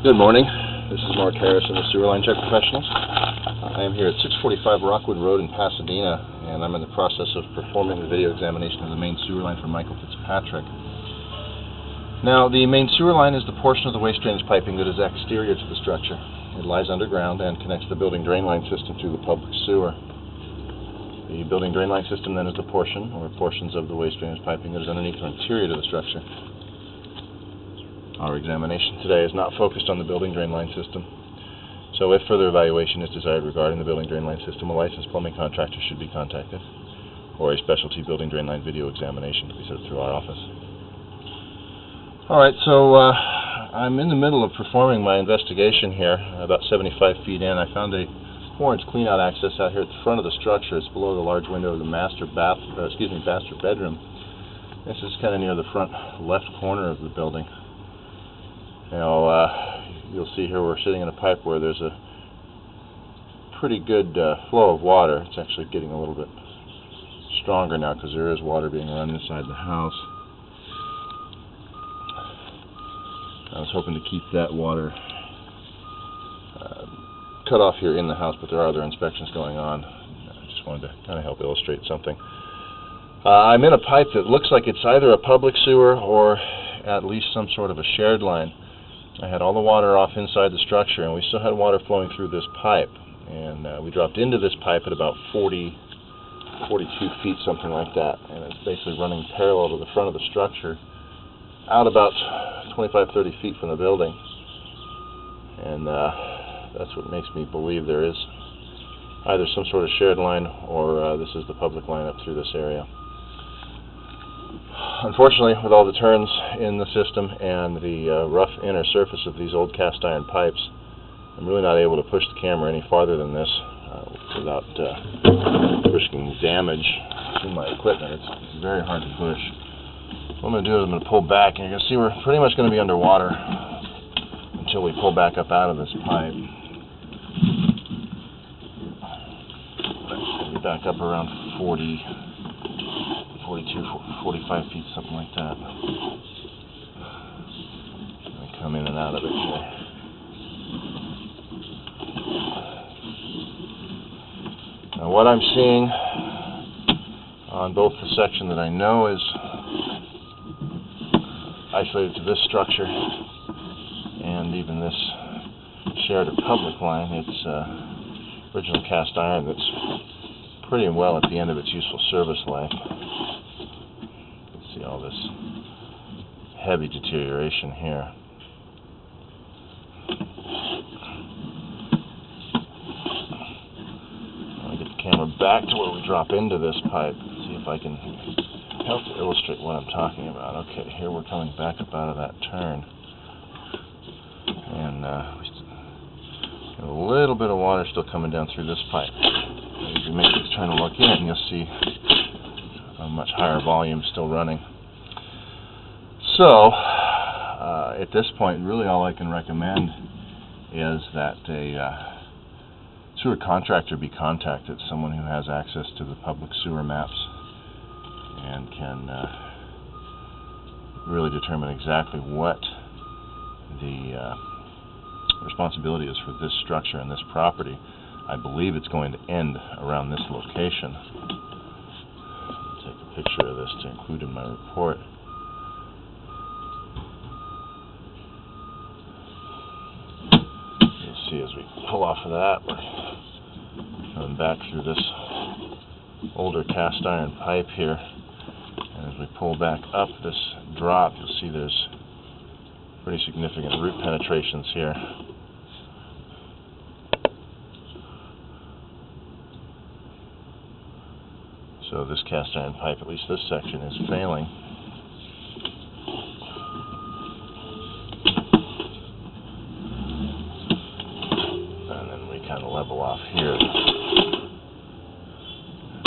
Good morning. This is Mark Harrison, the Sewer Line Check Professionals. I am here at 645 Rockwood Road in Pasadena, and I'm in the process of performing the video examination of the main sewer line for Michael Fitzpatrick. Now, the main sewer line is the portion of the waste drainage piping that is exterior to the structure. It lies underground and connects the building drain line system to the public sewer. The building drain line system then is the portion, or portions of the waste drainage piping that is underneath or interior to the structure. Our examination today is not focused on the building drain line system, so if further evaluation is desired regarding the building drain line system, a licensed plumbing contractor should be contacted, or a specialty building drain line video examination to be set up through our office. Alright, so I'm in the middle of performing my investigation here, about 75 feet in. I found a 4-inch cleanout access out here at the front of the structure. It's below the large window of the master bedroom. This is kind of near the front left corner of the building. Now, you'll see here we're sitting in a pipe where there's a pretty good flow of water. It's actually getting a little bit stronger now because there is water being run inside the house. I was hoping to keep that water cut off here in the house, but there are other inspections going on. I just wanted to kind of help illustrate something. I'm in a pipe that looks like it's either a public sewer or at least some sort of a shared line. I had all the water off inside the structure, and we still had water flowing through this pipe. And we dropped into this pipe at about 42 feet, something like that. And it's basically running parallel to the front of the structure, out about 25-30 feet from the building. And that's what makes me believe there is either some sort of shared line or this is the public line up through this area. Unfortunately, with all the turns in the system and the rough inner surface of these old cast iron pipes, I'm really not able to push the camera any farther than this without risking damage to my equipment. It's very hard to push. What I'm going to do is I'm going to pull back, and you're going to see we're pretty much going to be underwater until we pull back up out of this pipe. We'll be back up around 42, 45 feet, something like that. I come in and out of it here. Now what I'm seeing on both the section that I know is isolated to this structure and even this shared or public line, it's original cast iron that's pretty well at the end of its useful service life. See all this heavy deterioration here. I'll get the camera back to where we drop into this pipe, see if I can help to illustrate what I'm talking about. Okay, here we're coming back up out of that turn. And we have a little bit of water still coming down through this pipe. If you make this turn and look in, you'll see a much higher volume still running. So, at this point, really all I can recommend is that a sewer contractor be contacted, someone who has access to the public sewer maps and can really determine exactly what the responsibility is for this structure and this property. I believe it's going to end around this location. I'll take a picture of this to include in my report. You'll see as we pull off of that, we're coming back through this older cast iron pipe here. And as we pull back up this drop, you'll see there's pretty significant root penetrations here. So this cast iron pipe, at least this section, is failing. And then we kind of level off here.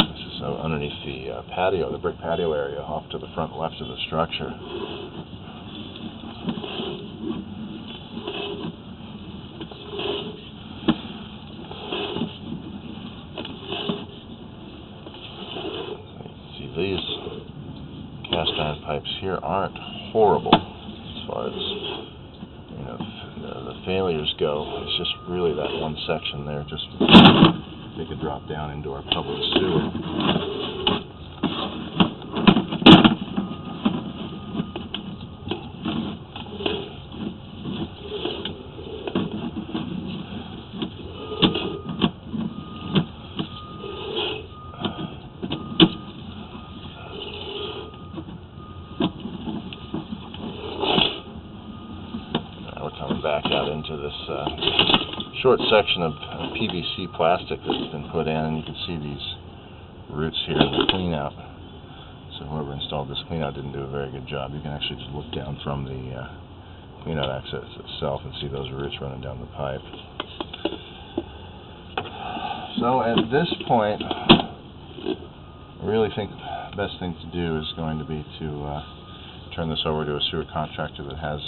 This is underneath the patio, the brick patio area, off to the front left of the structure. These cast iron pipes here aren't horrible as far as the failures go. It's just really that one section there. Just take a drop down into our public sewer. Coming back out into this short section of PVC plastic that's been put in, and you can see these roots here in the cleanout. So whoever installed this cleanout didn't do a very good job. You can actually just look down from the cleanout access itself and see those roots running down the pipe. So at this point, I really think the best thing to do is going to be to turn this over to a sewer contractor that has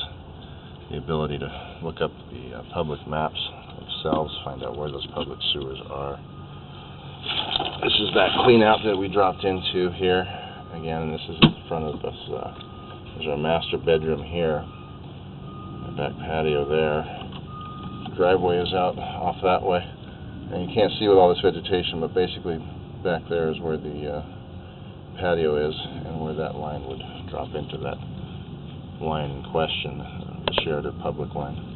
the ability to look up the public maps themselves, find out where those public sewers are. This is that clean out that we dropped into here again, and this is in front of us. There's our master bedroom here, our back patio there. The driveway is out off that way, and you can't see with all this vegetation, but basically back there is where the patio is, and where that line would drop into that line in question, the shared or public line.